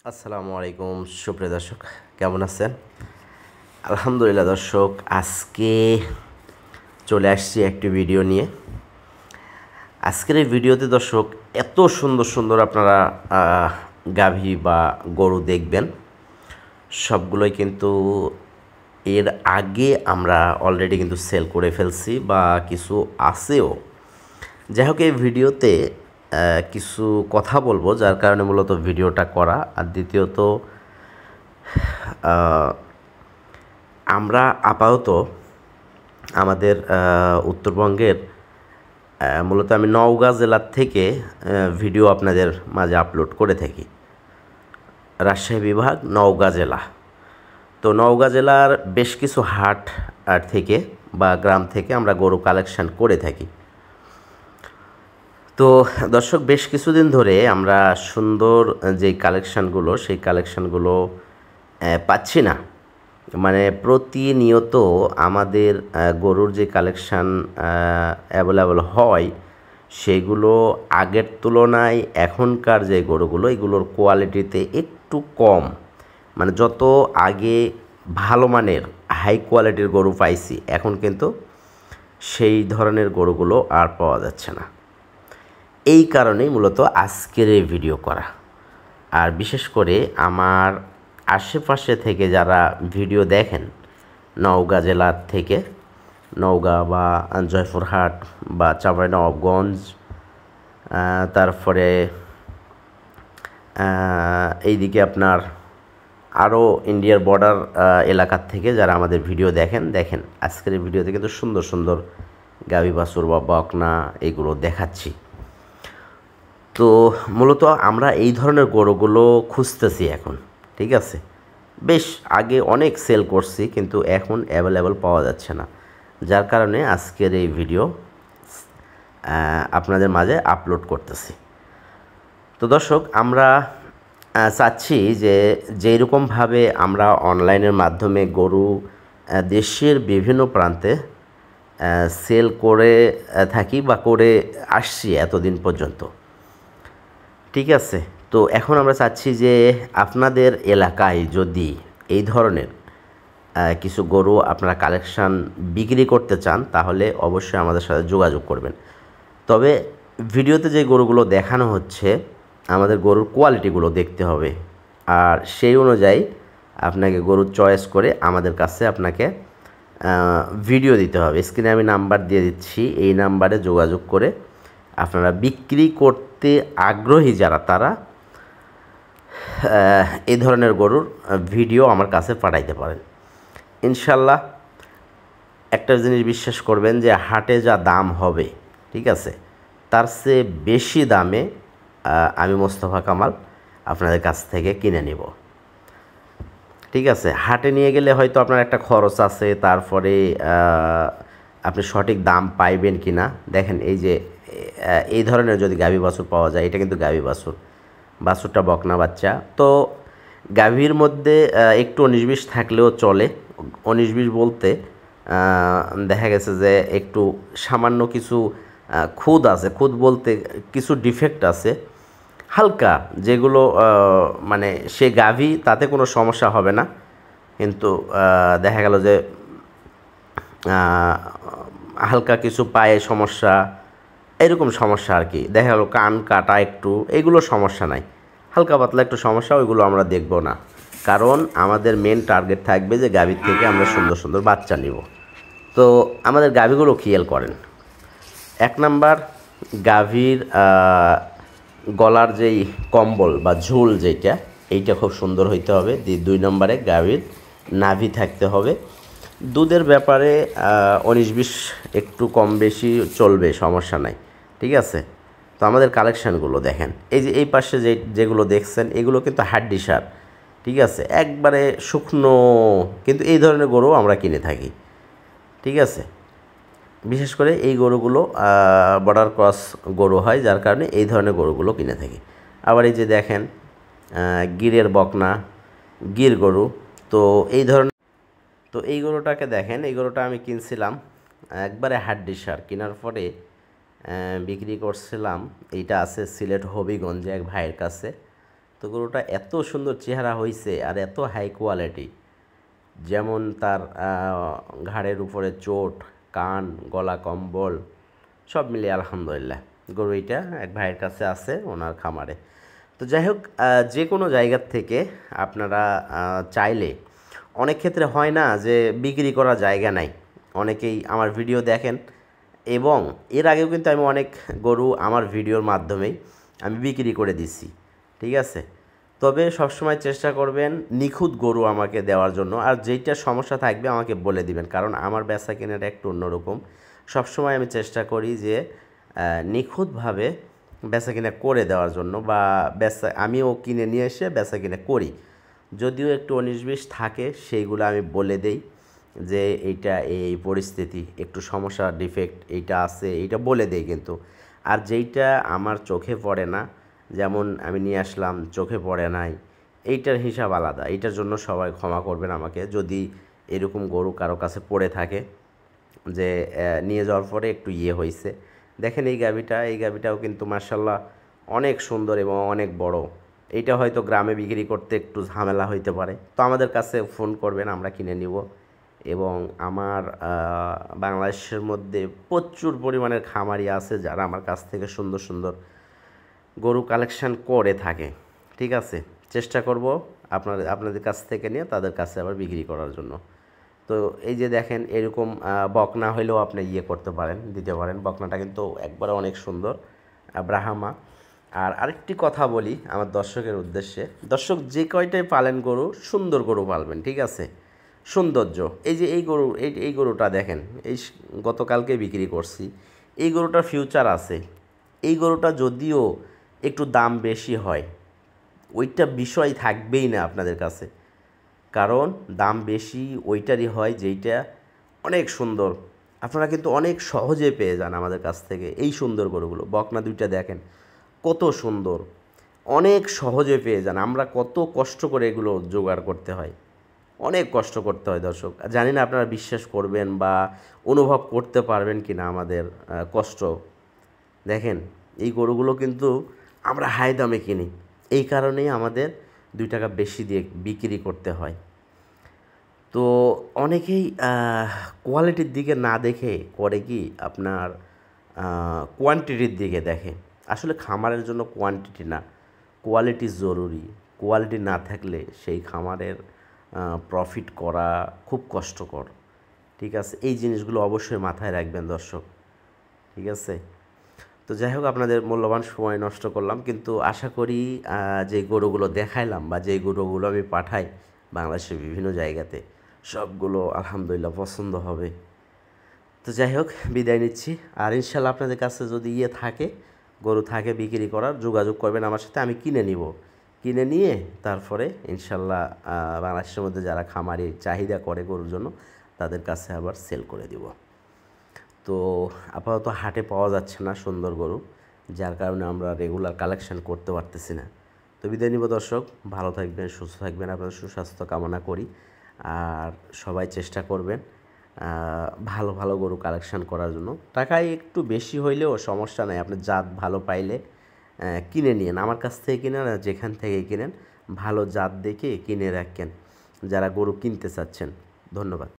আসসালামু আলাইকুম সুপ্রিয় দর্শক, কেমন আছেন? আলহামদুলিল্লাহ দর্শক, আজকে চলে আসছি একটি ভিডিও নিয়ে। আজকের এই ভিডিওতে দর্শক এত সুন্দর সুন্দর আপনারা গাভী বা গরু দেখবেন, সবগুলোই কিন্তু এর আগে আমরা অলরেডি কিন্তু সেল করে ফেলছি বা কিছু আছেও। যাই হোক, এই ভিডিওতে কিছু কথা বলবো, যার কারণে মূলত ভিডিওটা করা। আর দ্বিতীয়ত আমরা আপাতত আমাদের উত্তরবঙ্গের মূলত আমি নওগাঁ জেলার থেকে ভিডিও আপনাদের মাঝে আপলোড করে থাকি। রাজশাহী বিভাগ, নওগাঁ জেলা। তো নওগাঁ জেলার বেশ কিছু হাট থেকে বা গ্রাম থেকে আমরা গরু কালেকশন করে থাকি। তো দর্শক, বেশ কিছুদিন ধরে আমরা সুন্দর যেই কালেকশানগুলো, সেই কালেকশানগুলো পাচ্ছি না। মানে প্রতিনিয়ত আমাদের গরুর যে কালেকশান অ্যাভেলেবল হয়, সেগুলো আগের তুলনায় এখনকার যে গরুগুলো, এগুলোর কোয়ালিটিতে একটু কম। মানে যত আগে ভালো মানের হাই কোয়ালিটির গরু পাইছি, এখন কিন্তু সেই ধরনের গরুগুলো আর পাওয়া যাচ্ছে না। এই কারণেই মূলত আজকের এই ভিডিও করা। আর বিশেষ করে আমার আশেপাশে থেকে যারা ভিডিও দেখেন, নওগাঁ জেলার থেকে, নওগাঁ বা জয়পুরহাট বা চাঁপাইনবাবগঞ্জ, তারপরে এইদিকে আপনার আরও ইন্ডিয়ার বর্ডার এলাকার থেকে যারা আমাদের ভিডিও দেখেন, আজকের এই ভিডিওতে কিন্তু সুন্দর সুন্দর গাভী বাছুর বা বকনা এগুলো দেখাচ্ছি। তো মূলত আমরা এই ধরনের গরুগুলো খুঁজতেছি এখন। ঠিক আছে, বেশ আগে অনেক সেল করছি, কিন্তু এখন অ্যাভেলেবল পাওয়া যাচ্ছে না, যার কারণে আজকের এই ভিডিও আপনাদের মাঝে আপলোড করতেছি। তো দর্শক, আমরা চাচ্ছি যে যেরকমভাবে আমরা অনলাইনের মাধ্যমে গরু দেশের বিভিন্ন প্রান্তে সেল করে থাকি বা করে আসছি এতদিন পর্যন্ত, ঠিক আছে। তো এখন আমরা চাচ্ছি যে আপনাদের এলাকায় যদি এই ধরনের কিছু গরু আপনারা কালেকশান বিক্রি করতে চান, তাহলে অবশ্যই আমাদের সাথে যোগাযোগ করবেন। তবে ভিডিওতে যে গরুগুলো দেখানো হচ্ছে, আমাদের গরুর কোয়ালিটিগুলো দেখতে হবে, আর সেই অনুযায়ী আপনাকে গরুর চয়েস করে আমাদের কাছে আপনাকে ভিডিও দিতে হবে। স্ক্রিনে আমি নাম্বার দিয়ে দিচ্ছি, এই নাম্বারে যোগাযোগ করে আপনারা বিক্রি করতে আগ্রহী যারা, তারা এই ধরনের গরুর ভিডিও আমার কাছে পাঠাইতে পারেন। ইনশাল্লাহ একটা জিনিস বিশ্বাস করবেন যে হাটে যা দাম হবে, ঠিক আছে, তার চেয়ে বেশি দামে আমি মোস্তফা কামাল আপনাদের কাছ থেকে কিনে নিব। ঠিক আছে, হাটে নিয়ে গেলে হয়তো আপনার একটা খরচ আছে, তারপরে আপনি সঠিক দাম পাইবেন কি না। দেখেন, এই যে এই ধরনের যদি গাভী বাছুর পাওয়া যায়, এটা কিন্তু গাভী বাছুর, বাছুরটা বকনা বাচ্চা। তো গাভীর মধ্যে একটু 19-20 থাকলেও চলে। 19-20 বলতে দেখা গেছে যে একটু সামান্য কিছু খুদ আছে, খুদ বলতে কিছু ডিফেক্ট আছে হালকা, যেগুলো মানে সে গাভী, তাতে কোনো সমস্যা হবে না। কিন্তু দেখা গেল যে হালকা কিছু পায়ে সমস্যা, এরকম সমস্যা আর কি। দেখা গেলো কান কাটা একটু, এগুলো সমস্যা নাই। হালকা পাতলা একটু সমস্যা, ওইগুলো আমরা দেখব না, কারণ আমাদের মেন টার্গেট থাকবে যে গাভীর থেকে আমরা সুন্দর সুন্দর বাচ্চা নিব। তো আমাদের গাভীগুলো খেয়াল করেন। 1 নাম্বার, গাভীর গলার যেই কম্বল বা ঝুল যেটা, এইটা খুব সুন্দর হইতে হবে। 2 নম্বরে গাভীর নাভি থাকতে হবে। দুধের ব্যাপারে 19-20 একটু কম বেশি চলবে, সমস্যা নাই, ঠিক আছে। তো আমাদের কালেকশানগুলো দেখেন, এই যে এই পাশে যেগুলো দেখছেন, এগুলো কিন্তু হাড্ডি সার, ঠিক আছে, একবারে শুকনো, কিন্তু এই ধরনের গরু আমরা কিনে থাকি, ঠিক আছে। বিশেষ করে এই গরুগুলো বর্ডার ক্রস গরু হয়, যার কারণে এই ধরনের গরুগুলো কিনে থাকি। আবার এই যে দেখেন, গিরের বকনা, গির গরু। তো এই ধরনের, তো এই গরুটাকে দেখেন, এই গরুটা আমি কিনছিলাম একবারে হাড্ডি সার, কেনার পরে বিক্রি করছিলাম। এইটা আছে সিলেট হবিগঞ্জে এক ভাইয়ের কাছে, তো গরুটা এত সুন্দর চেহারা হয়েছে আর এত হাই কোয়ালিটি, যেমন তার ঘাড়ের উপরে চোট, কান, গলা কম্বল সব মিলিয়ে আলহামদুলিল্লাহ। গরু এইটা এক ভাইয়ের কাছে আছে ওনার খামারে। তো যাই হোক, যে কোনো জায়গার থেকে আপনারা চাইলে, অনেক ক্ষেত্রে হয় না যে বিক্রি করার জায়গা নাই, অনেকেই আমার ভিডিও দেখেন, এবং এর আগেও কিন্তু আমি অনেক গরু আমার ভিডিওর মাধ্যমেই আমি বিক্রি করে দিছি, ঠিক আছে। তবে সবসময় চেষ্টা করবেন নিখুঁত গরু আমাকে দেওয়ার জন্য, আর যেইটা সমস্যা থাকবে আমাকে বলে দিবেন, কারণ আমার বেচা কেনাটা একটু অন্যরকম। সবসময় আমি চেষ্টা করি যে নিখুঁতভাবে বেচা কিনা করে দেওয়ার জন্য, বা আমিও কিনে নিয়ে এসে বেচা কিনা করি। যদিও একটু 19-20 থাকে, সেইগুলো আমি বলে দেই যে এইটা এই পরিস্থিতি, একটু সমস্যা ডিফেক্ট এইটা আছে, এইটা বলে দেই কিন্তু। আর যেইটা আমার চোখে পড়ে না, যেমন আমি নিয়ে আসলাম চোখে পড়ে নাই, এইটার হিসাব আলাদা। এইটার জন্য সবাই ক্ষমা করবেন আমাকে, যদি এরকম গরু কারো কাছে পড়ে থাকে যে নিয়ে যাওয়ার পরে একটু হয়েছে। দেখেন এই গাভীটাও কিন্তু মার্শাল্লাহ অনেক সুন্দর এবং অনেক বড়। এইটা হয়তো গ্রামে বিক্রি করতে একটু ঝামেলা হইতে পারে, তো আমাদের কাছে ফোন করবেন, আমরা কিনে নিব। এবং আমার বাংলাদেশের মধ্যে প্রচুর পরিমাণের খামারি আছে যারা আমার কাছ থেকে সুন্দর সুন্দর গরু কালেকশান করে থাকে, ঠিক আছে। চেষ্টা করব আপনাদের কাছ থেকে নিয়ে তাদের কাছে আবার বিক্রি করার জন্য। তো এই যে দেখেন, এরকম বকনা হইলেও আপনি করতে পারেন, দিতে পারেন। বকনাটা কিন্তু একবারে অনেক সুন্দর, ব্রাহ্মা। আর আরেকটি কথা বলি আমার দর্শকের উদ্দেশ্যে, দর্শক যে কয়টাই পালেন গরু, সুন্দর গরু পালবেন, ঠিক আছে। সৌন্দর্য, এই যে এই গরুটা দেখেন, গতকালকে বিক্রি করছি। এই গরুটার ফিউচার আছে। এই গরুটা যদিও একটু দাম বেশি হয়, ওইটা বিষয় থাকবেই না আপনাদের কাছে, কারণ দাম বেশি ওইটারই হয় যেইটা অনেক সুন্দর। আপনারা কিন্তু অনেক সহজে পেয়ে যান আমাদের কাছ থেকে এই সুন্দর গরুগুলো। বকনা দুইটা দেখেন কত সুন্দর, অনেক সহজে পেয়ে যান। আমরা কত কষ্ট করে এগুলো জোগাড় করতে হয়, অনেক কষ্ট করতে হয় দর্শক। জানি না আপনারা বিশ্বাস করবেন বা অনুভব করতে পারবেন কি না আমাদের কষ্ট। দেখেন এই গরুগুলো কিন্তু আমরা হাই দামে কিনি, এই কারণেই আমাদের 2 টাকা বেশি দিয়ে বিক্রি করতে হয়। তো অনেকেই কোয়ালিটির দিকে না দেখে করে কি আপনার কোয়ান্টিটির দিকে দেখে। আসলে খামারের জন্য কোয়ান্টিটি না, কোয়ালিটি জরুরি। কোয়ালিটি না থাকলে সেই খামারের প্রফিট করা খুব কষ্টকর, ঠিক আছে। এই জিনিসগুলো অবশ্যই মাথায় রাখবেন দর্শক, ঠিক আছে। তো যাই হোক, আপনাদের মূল্যবান সময় নষ্ট করলাম, কিন্তু আশা করি যে গরুগুলো দেখাইলাম বা যেই গরুগুলো আমি পাঠাই বাংলাদেশের বিভিন্ন জায়গাতে, সবগুলো আলহামদুলিল্লাহ পছন্দ হবে। তো যাই হোক, বিদায় নিচ্ছি। আর ইনশাল্লাহ আপনাদের কাছে যদি থাকে, গরু থাকে বিক্রি করার, যোগাযোগ করবেন আমার সাথে, আমি কিনে নিব। কিনে নিয়ে তারপরে ইনশাল্লাহ বাংলাদেশের মধ্যে যারা খামারি চাহিদা করে গরুর জন্য, তাদের কাছে আবার সেল করে দিব। তো আপাতত হাটে পাওয়া যাচ্ছে না সুন্দর গরু, যার কারণে আমরা রেগুলার কালেকশন করতে পারতেছি না। তো বিদায় নিব দর্শক, ভালো থাকবেন, সুস্থ থাকবেন, আপনাদের সুস্বাস্থ্য কামনা করি। আর সবাই চেষ্টা করবেন ভালো ভালো গরু কালেকশান করার জন্য। টাকায় একটু বেশি হইলেও সমস্যা নাই, আপনি জাত ভালো পাইলে কিনে নিন। আমার কাছ থেকে কিনেন আর যেখান থেকে কিনেন, ভালো জাত দেখে কিনে রাখেন যারা গরু কিনতে চাচ্ছেন। ধন্যবাদ।